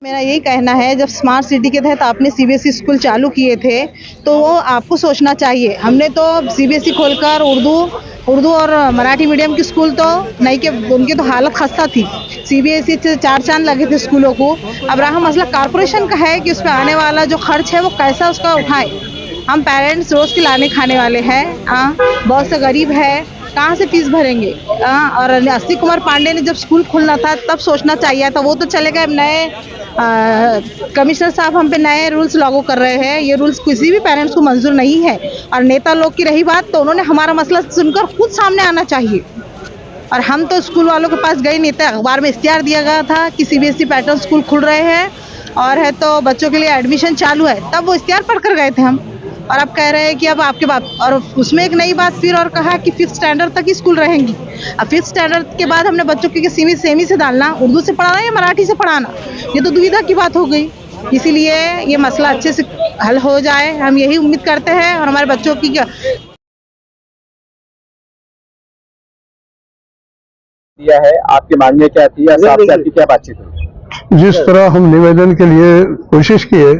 मेरा यही कहना है, जब स्मार्ट सिटी के तहत आपने सीबीएसई स्कूल चालू किए थे तो वो आपको सोचना चाहिए। हमने तो सीबीएसई खोलकर उर्दू और मराठी मीडियम की स्कूल तो नहीं के उनकी तो हालत खस्ता थी। सीबीएसई से चार चांद लगे थे स्कूलों को। अब रहा मसला कॉरपोरेशन का है कि उस पर आने वाला जो खर्च है वो कैसा उसका उठाए। हम पेरेंट्स रोज के लाने खाने वाले हैं, बहुत से गरीब है, कहाँ से फीस भरेंगे। और अस्सी कुमार पांडे ने जब स्कूल खुलना था तब सोचना चाहिए था। वो तो चले गए, नए कमिश्नर साहब हम पे नए रूल्स लागू कर रहे हैं। ये रूल्स किसी भी पेरेंट्स को मंजूर नहीं है। और नेता लोग की रही बात, तो उन्होंने हमारा मसला सुनकर खुद सामने आना चाहिए। और हम तो स्कूल वालों के पास गए नहीं थे। अखबार में इश्तिहार दिया गया था कि सीबीएसई पैटर्न स्कूल खुल रहे हैं और है तो बच्चों के लिए एडमिशन चालू है, तब वो इश्तिहार पढ़ कर गए थे हम। और अब कह रहे हैं कि अब आपके बाप, और उसमें एक नई बात फिर और कहा कि 5th स्टैंडर्ड तक ही स्कूल रहेंगी। अब 5th स्टैंडर्ड के बाद हमने बच्चों की सेमी से डालना, उर्दू से पढ़ाना या मराठी से पढ़ाना, ये तो दुविधा की बात हो गई। इसीलिए ये मसला अच्छे से हल हो जाए, हम यही उम्मीद करते हैं। और हमारे बच्चों की दिया है, आपकी मांगे क्या थी, आपसे आपकी क्या बातचीत हुई? जिस तरह हम निवेदन के लिए कोशिश किए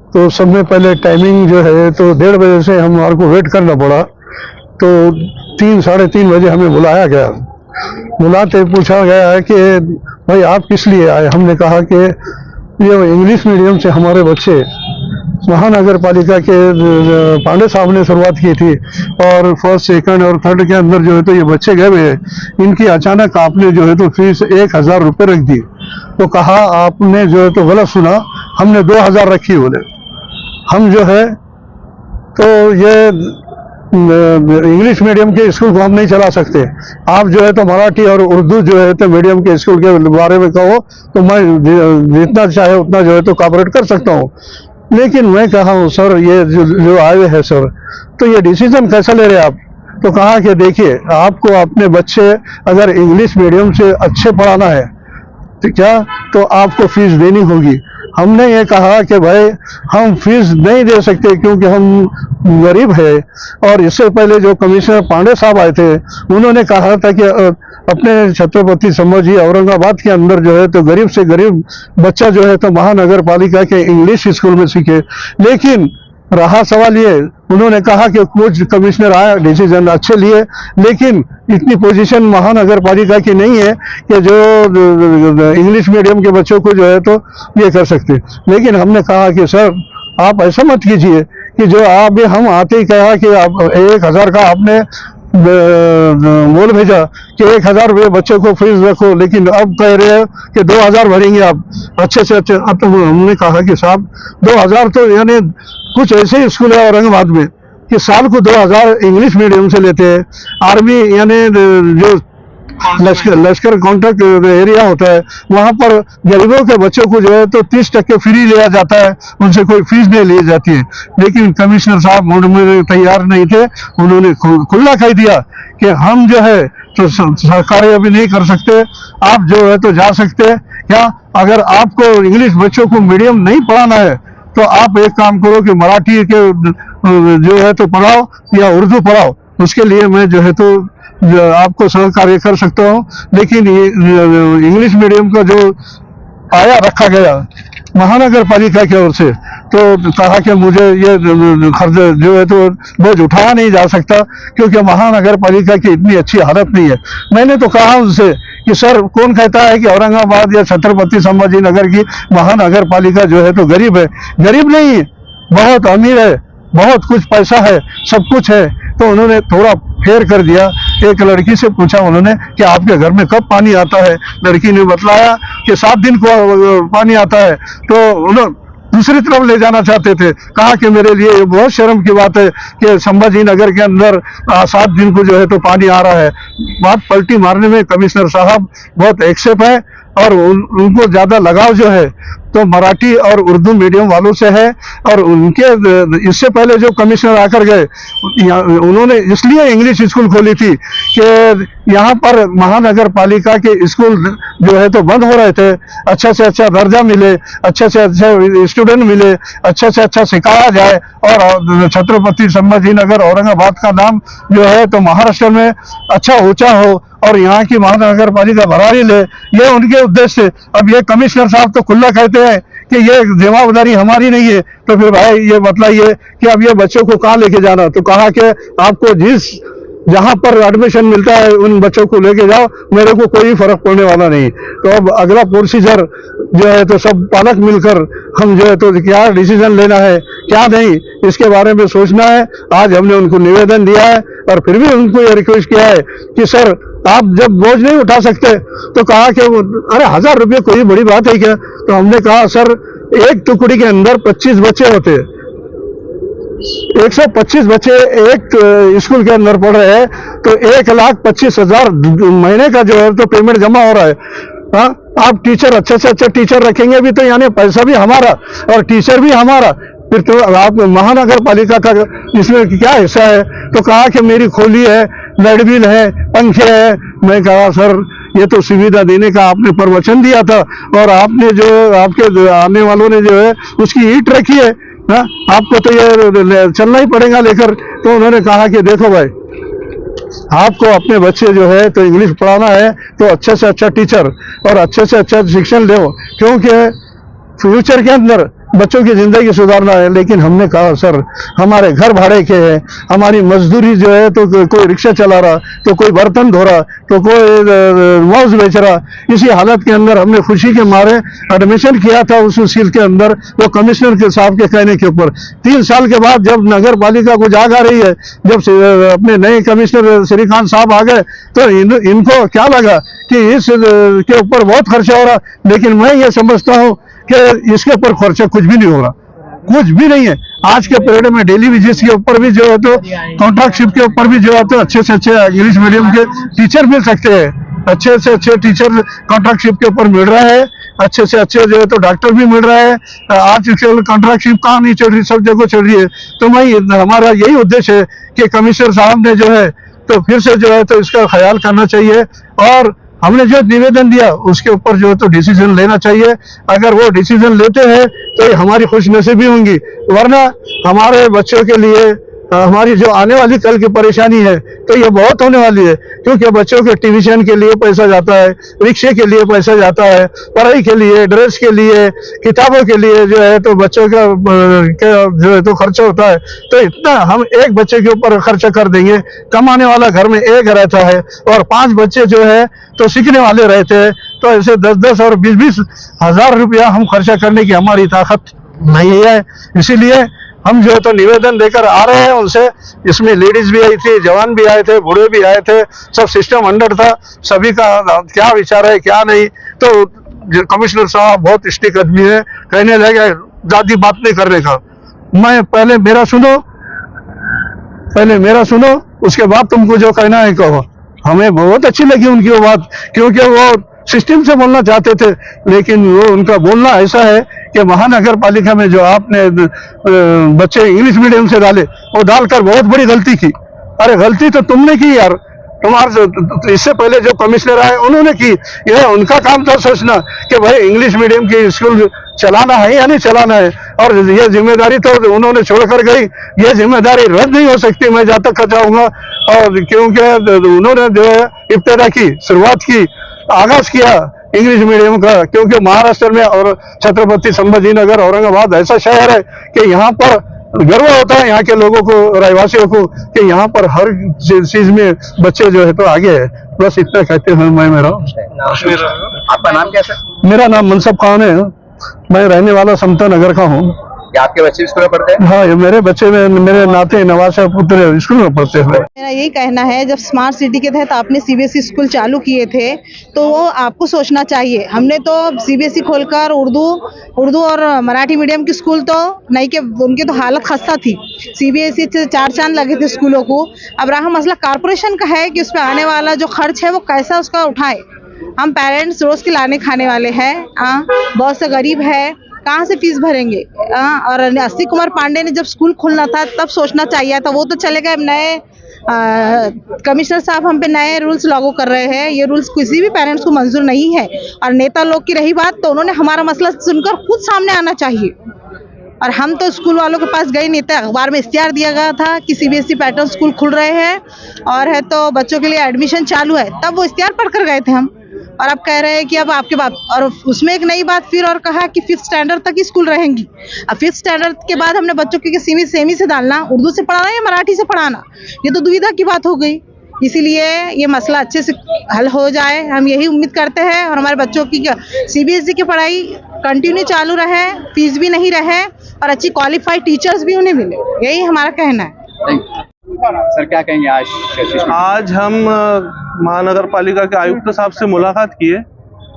तो सब में पहले टाइमिंग जो है तो 1:30 बजे से हमारे को वेट करना पड़ा। तो 3-3:30 बजे हमें बुलाया गया। बुलाते पूछा गया है कि भाई आप किस लिए आए। हमने कहा कि ये इंग्लिश मीडियम से हमारे बच्चे महानगर पालिका के पांडे साहब ने शुरुआत की थी और 1st, 2nd और 3rd के अंदर जो है तो ये बच्चे गए हुए हैं। इनकी अचानक आपने जो है तो फीस 1000 रुपये रख दी। तो कहा आपने जो है तो गलत सुना, हमने 2000 रखी। बोले हम जो है तो ये इंग्लिश मीडियम के स्कूल को हम नहीं चला सकते। आप जो है तो मराठी और उर्दू जो है तो मीडियम के स्कूल के बारे में कहो तो मैं जितना चाहे उतना जो है तो कॉपरेट कर सकता हूँ। लेकिन मैं कहा हूँ सर, ये जो आए हुए हैं सर, तो ये डिसीजन कैसा ले रहे आप। तो कहा कि देखिए, आपको अपने बच्चे अगर इंग्लिश मीडियम से अच्छे पढ़ाना है तो क्या तो आपको फीस देनी होगी। हमने ये कहा कि भाई हम फीस नहीं दे सकते क्योंकि हम गरीब है। और इससे पहले जो कमिश्नर पांडे साहब आए थे उन्होंने कहा था कि अपने छत्रपति संभाजी औरंगाबाद के अंदर जो है तो गरीब से गरीब बच्चा जो है तो महानगर पालिका के इंग्लिश स्कूल में सीखे। लेकिन रहा सवाल ये, उन्होंने कहा कि कुछ कमिश्नर आया, डिसीजन अच्छे लिए, लेकिन इतनी पोजीशन महानगर पालिका की नहीं है कि जो इंग्लिश मीडियम के बच्चों को जो है तो ये कर सकते। लेकिन हमने कहा कि सर आप ऐसा मत कीजिए कि जो आप हम आते ही कहा कि आप 1000 का आपने बोल भेजा कि 1000 रुपये बच्चे को फीस रखो, लेकिन अब कह रहे हैं कि 2000 भरेंगे आप अच्छे से अच्छे। अब तो हमने कहा कि साहब 2000 तो यानी कुछ ऐसे स्कूल है औरंगाबाद में कि साल को 2000 इंग्लिश मीडियम से लेते हैं। आर्मी यानी जो लश्कर कॉन्ट्रैक्ट एरिया होता है वहां पर गरीबों के बच्चों को जो है तो 30% फ्री लिया जाता है, उनसे कोई फीस नहीं ली जाती है। लेकिन कमिश्नर साहब मूड में तैयार नहीं थे, उन्होंने खुला कह दिया कि हम जो है तो सरकारी अभी नहीं कर सकते, आप जो है तो जा सकते हैं। क्या अगर आपको इंग्लिश बच्चों को मीडियम नहीं पढ़ाना है तो आप एक काम करो कि मराठी के जो है तो पढ़ाओ या उर्दू पढ़ाओ, उसके लिए मैं जो है तो आपको सहकार्य कर सकता हूँ। लेकिन ये इंग्लिश मीडियम का जो आया रखा गया महानगर पालिका की ओर से, तो कहा कि मुझे ये खर्च जो है तो बोझ उठाया नहीं जा सकता क्योंकि महानगर पालिका की इतनी अच्छी हालत नहीं है। मैंने तो कहा उनसे कि सर कौन कहता है कि औरंगाबाद या छत्रपति संभाजी नगर की महानगर पालिका जो है तो गरीब है। गरीब नहीं है, बहुत अमीर है, बहुत कुछ पैसा है, सब कुछ है। तो उन्होंने थोड़ा फेर कर दिया। एक लड़की से पूछा उन्होंने कि आपके घर में कब पानी आता है। लड़की ने बतलाया कि 7 दिन को पानी आता है। तो उन्होंने दूसरी तरफ ले जाना चाहते थे। कहा कि मेरे लिए ये बहुत शर्म की बात है कि संभाजी नगर के अंदर 7 दिन को जो है तो पानी आ रहा है। बात पलटी मारने में कमिश्नर साहब बहुत एक्सेप्ट है और उनको ज्यादा लगाव जो है तो मराठी और उर्दू मीडियम वालों से है। और उनके इससे पहले जो कमिश्नर आकर गए उन्होंने इसलिए इंग्लिश स्कूल खोली थी कि यहाँ पर महानगर पालिका के स्कूल जो है तो बंद हो रहे थे। अच्छा से अच्छा दर्जा मिले, अच्छे से अच्छे स्टूडेंट मिले, अच्छा से अच्छा सिखाया जाए और छत्रपति संभाजी नगर औरंगाबाद का नाम जो है तो महाराष्ट्र में अच्छा ऊंचा हो और यहाँ की महानगर पालिका भरा ही ले, ये उनके उद्देश्य। अब ये कमिश्नर साहब तो खुला कहते हैं कि ये जवाबदारी हमारी नहीं है, तो फिर भाई ये बताइए कि अब ये बच्चों को कहाँ लेके जाना। तो कहा कि आपको जहां पर एडमिशन मिलता है उन बच्चों को लेके जाओ, मेरे को कोई फर्क पड़ने वाला नहीं। तो अब अगला प्रोसीजर जो है तो सब पालक मिलकर हम जो है तो क्या डिसीजन लेना है क्या नहीं, इसके बारे में सोचना है। आज हमने उनको निवेदन दिया है और फिर भी उनको ये रिक्वेस्ट किया है कि सर आप जब बोझ नहीं उठा सकते तो कहा कि अरे 1000 रुपये कोई बड़ी बात है क्या। तो हमने कहा सर एक टुकड़ी के अंदर 25 बच्चे होते हैं, 125 बच्चे एक स्कूल के अंदर पढ़ रहे हैं, तो 1,25,000 महीने का जो है तो पेमेंट जमा हो रहा है। हाँ, आप टीचर अच्छे से अच्छे टीचर रखेंगे भी तो यानी पैसा भी हमारा और टीचर भी हमारा, फिर तो आप महानगर पालिका का इसमें क्या हिस्सा है। तो कहा कि मेरी खोली है, लाइट बिल है, पंखे है। मैं कहा सर ये तो सुविधा देने का आपने प्रवचन दिया था और आपने जो आपके आने वालों ने जो है उसकी ईट रखी है। हाँ, आपको तो ये चलना ही पड़ेगा लेकर। तो उन्होंने कहा कि देखो भाई आपको अपने बच्चे जो है तो इंग्लिश पढ़ाना है तो अच्छे से अच्छा टीचर और अच्छे से अच्छा शिक्षण दो, क्योंकि फ्यूचर के अंदर बच्चों की जिंदगी सुधारना है। लेकिन हमने कहा सर हमारे घर भाड़े के हैं, हमारी मजदूरी जो है तो कोई रिक्शा चला रहा, तो कोई बर्तन धो रहा, तो कोई माउस बेच रहा। इसी हालत के अंदर हमने खुशी के मारे एडमिशन किया था उस स्कूल के अंदर, वो कमिश्नर के साहब के कहने के ऊपर। 3 साल के बाद जब नगर पालिका को जाग आ रही है, जब अपने नए कमिश्नर श्रीकांत साहब आ गए, तो इनको क्या लगा कि इस के ऊपर बहुत खर्चा हो रहा। लेकिन मैं ये समझता हूँ कि इसके ऊपर खर्चा कुछ भी नहीं हो रहा, कुछ भी नहीं है। आज के पीरियड में डेली विजिट्स के ऊपर भी जो है तो कॉन्ट्रैक्टशिप के ऊपर भी जो है तो अच्छे से अच्छे इंग्लिश मीडियम के टीचर मिल सकते हैं, अच्छे से अच्छे टीचर कॉन्ट्रैक्टशिप के ऊपर मिल रहे हैं, अच्छे से अच्छे जो है तो डॉक्टर भी मिल रहे हैं। आज कॉन्ट्रैक्टशिप कहाँ नहीं चल रही, सब जगह चल रही है। तो मैं हमारा यही उद्देश्य है कि कमिश्नर साहब ने जो है तो फिर से जो है तो इसका ख्याल करना चाहिए और हमने जो निवेदन दिया उसके ऊपर जो है तो डिसीजन लेना चाहिए। अगर वो डिसीजन लेते हैं तो हमारी खुशनसीबी होंगी, वरना हमारे बच्चों के लिए हमारी जो आने वाली कल की परेशानी है तो ये बहुत होने वाली है। क्योंकि बच्चों के ट्यूशन के लिए पैसा जाता है, रिक्शे के लिए पैसा जाता है, पढ़ाई के लिए, ड्रेस के लिए, किताबों के लिए जो है तो बच्चों का जो है तो खर्चा होता है। तो इतना हम एक बच्चे के ऊपर खर्चा कर देंगे, कमाने वाला घर में एक रहता है और 5 बच्चे जो है तो सीखने वाले रहते हैं, तो ऐसे 10-10 और 20-20 हजार रुपया हम खर्चा करने की हमारी ताकत नहीं है। इसीलिए हम जो है तो निवेदन देकर आ रहे हैं उनसे। इसमें लेडीज भी आई थी, जवान भी आए थे, बूढ़े भी आए थे, सब सिस्टम अंडर था, सभी का क्या विचार है क्या नहीं। तो कमिश्नर साहब बहुत स्ट्रिक्ट आदमी है, कहने लगे ज्यादा बात नहीं करने का। मैं पहले मेरा सुनो उसके बाद तुमको जो कहना है कहो। हमें बहुत अच्छी लगी उनकी वो बात, क्योंकि वो सिस्टम से बोलना चाहते थे, लेकिन वो उनका बोलना ऐसा है कि महानगर पालिका में जो आपने बच्चे इंग्लिश मीडियम से डाले, वो डालकर बहुत बड़ी गलती की। अरे गलती तो तुमने की यार, तुम्हारे इससे पहले जो कमिश्नर आए उन्होंने की। यह उनका काम था सोचना कि भाई इंग्लिश मीडियम की स्कूल चलाना है या नहीं चलाना है, और ये जिम्मेदारी तो उन्होंने छोड़कर गई। ये जिम्मेदारी रद्द नहीं हो सकती, मैं जहाँ तक चाहूंगा। और क्योंकि उन्होंने जो है इब्तिदा की, शुरुआत की, आगाज किया इंग्लिश मीडियम का, क्योंकि महाराष्ट्र में और छत्रपति संभाजी नगर, औरंगाबाद ऐसा शहर है कि यहाँ पर गर्व होता है यहाँ के लोगों को, रहवासियों को, कि यहाँ पर हर चीज में बच्चे जो है तो आगे है। बस इतना कहते हैं मैं मेरा। आपका नाम क्या है? मेरा नाम मनसब खान है, मैं रहने वाला समता नगर का हूँ। क्या आपके बच्चे स्कूल में पढ़ते हैं? हाँ, ये मेरे बच्चे में मेरे नाते नवासा पुत्र स्कूल में पढ़ते हैं। मेरा यही कहना है, जब स्मार्ट सिटी के तहत आपने सीबीएसई स्कूल चालू किए थे तो वो आपको सोचना चाहिए। हमने तो सीबीएसई खोलकर उर्दू और मराठी मीडियम की स्कूल तो नहीं, के उनकी तो हालत खस्ता थी। सीबीएसई से 4 चांद लगे थे स्कूलों को। अब रहा मसला कॉर्पोरेशन का है कि उस पर आने वाला जो खर्च है वो कैसा उसका उठाए। हम पेरेंट्स रोज के लाने खाने वाले हैं, बहुत से गरीब है, कहाँ से फीस भरेंगे। और अस्सी कुमार पांडे ने जब स्कूल खोलना था तब सोचना चाहिए था। वो तो चले गए, नए कमिश्नर साहब हम पे नए रूल्स लागू कर रहे हैं। ये रूल्स किसी भी पेरेंट्स को मंजूर नहीं है। और नेता लोग की रही बात, तो उन्होंने हमारा मसला सुनकर खुद सामने आना चाहिए। और हम तो स्कूल वालों के पास गए नहीं थे। अखबार में इश्तिहार दिया गया था कि सीबीएसई पैटर्न स्कूल खुल रहे हैं और है तो बच्चों के लिए एडमिशन चालू है, तब वो इश्तिहार पढ़ कर गए थे हम। और अब कह रहे हैं कि अब आपके बाप, और उसमें एक नई बात फिर और कहा कि 5th स्टैंडर्ड तक ही स्कूल रहेंगी। अब 5th स्टैंडर्ड के बाद हमने बच्चों को सेमी से डालना, उर्दू से पढ़ाना या मराठी से पढ़ाना, ये तो दुविधा की बात हो गई। इसीलिए ये मसला अच्छे से हल हो जाए, हम यही उम्मीद करते हैं। और हमारे बच्चों की सीबीएसई की पढ़ाई कंटिन्यू चालू रहे, फीस भी नहीं रहे और अच्छी क्वालिफाइड टीचर्स भी उन्हें मिले, यही हमारा कहना है। सर क्या कहेंगे आज हम महानगर पालिका के आयुक्त साहब से मुलाकात किए,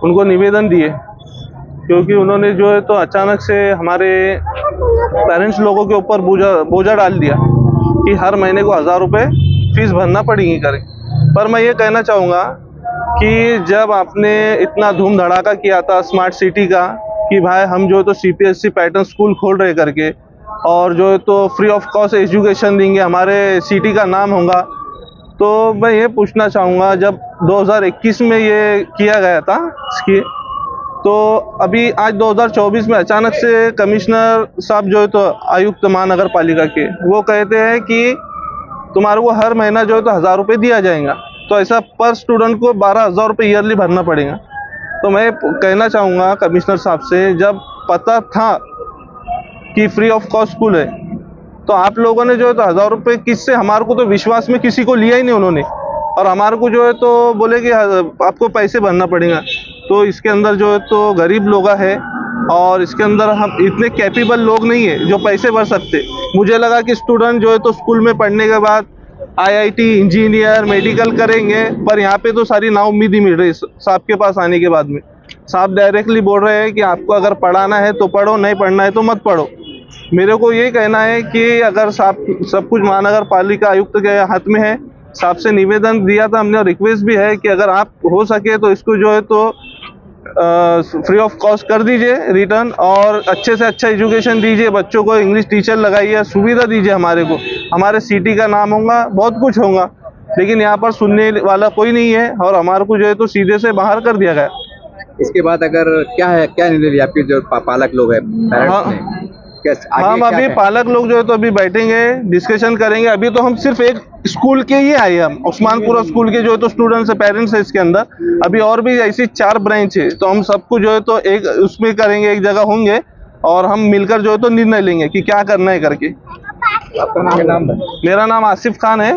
उनको निवेदन दिए, क्योंकि उन्होंने जो है तो अचानक से हमारे पेरेंट्स लोगों के ऊपर बोझा डाल दिया कि हर महीने को 1000 रुपये फीस भरना पड़ेगी करें। पर मैं ये कहना चाहूँगा कि जब आपने इतना धूम धड़ाका किया था स्मार्ट सिटी का कि भाई हम जो है तो सीपीएससी पैटर्न स्कूल खोल रहे करके, और जो है तो फ्री ऑफ कॉस्ट एजुकेशन देंगे, हमारे सिटी का नाम होगा, तो मैं ये पूछना चाहूँगा जब 2021 में ये किया गया था इसकी, तो अभी आज 2024 में अचानक से कमिश्नर साहब जो है तो आयुक्त महानगर पालिका के वो कहते हैं कि तुम्हारे को हर महीना जो है तो 1000 रुपये दिया जाएगा। तो ऐसा पर स्टूडेंट को 12,000 रुपये ईयरली भरना पड़ेगा। तो मैं कहना चाहूँगा कमिश्नर साहब से, जब पता था कि फ्री ऑफ कॉस्ट स्कूल है तो आप लोगों ने जो है तो 1000 रुपये किससे, हमारे को तो विश्वास में किसी को लिया ही नहीं उन्होंने, और हमारे को जो है तो बोले कि आपको पैसे भरना पड़ेगा। तो इसके अंदर जो है तो गरीब लोग है और इसके अंदर हम इतने कैपेबल लोग नहीं है जो पैसे भर सकते। मुझे लगा कि स्टूडेंट जो है तो स्कूल में पढ़ने के बाद आईआईटी, इंजीनियर, मेडिकल करेंगे, पर यहाँ पे तो सारी नाउम्मीद ही मिल रही साहब के पास आने के बाद में। साहब डायरेक्टली बोल रहे हैं कि आपको अगर पढ़ाना है तो पढ़ो, नहीं पढ़ना है तो मत पढ़ो। मेरे को ये कहना है कि अगर साहब सब कुछ महानगर पालिका आयुक्त के हाथ में है, साहब से निवेदन दिया था हमने और रिक्वेस्ट भी है कि अगर आप हो सके तो इसको जो है तो फ्री ऑफ कॉस्ट कर दीजिए रिटर्न, और अच्छे से अच्छा एजुकेशन दीजिए, बच्चों को इंग्लिश टीचर लगाइए, सुविधा दीजिए हमारे को, हमारे सिटी का नाम होगा, बहुत कुछ होगा। लेकिन यहाँ पर सुनने वाला कोई नहीं है और हमारे को जो है तो सीधे से बाहर कर दिया गया। इसके बाद अगर क्या निर्णय लिया आपके जो पालक लोग हैं, पेरेंट्स ने? हम अभी पालक लोग जो है तो अभी बैठेंगे, डिस्कशन करेंगे। अभी तो हम सिर्फ एक स्कूल के ही आए, हम उस्मानपुरा स्कूल के जो है तो स्टूडेंट्स है, पेरेंट्स है इसके अंदर। अभी और भी ऐसी 4 ब्रांच है, तो हम सबको जो है तो एक उसमें करेंगे, एक जगह होंगे और हम मिलकर जो है तो निर्णय लेंगे कि क्या करना है करके। आपका नाम? मेरा नाम आसिफ खान है।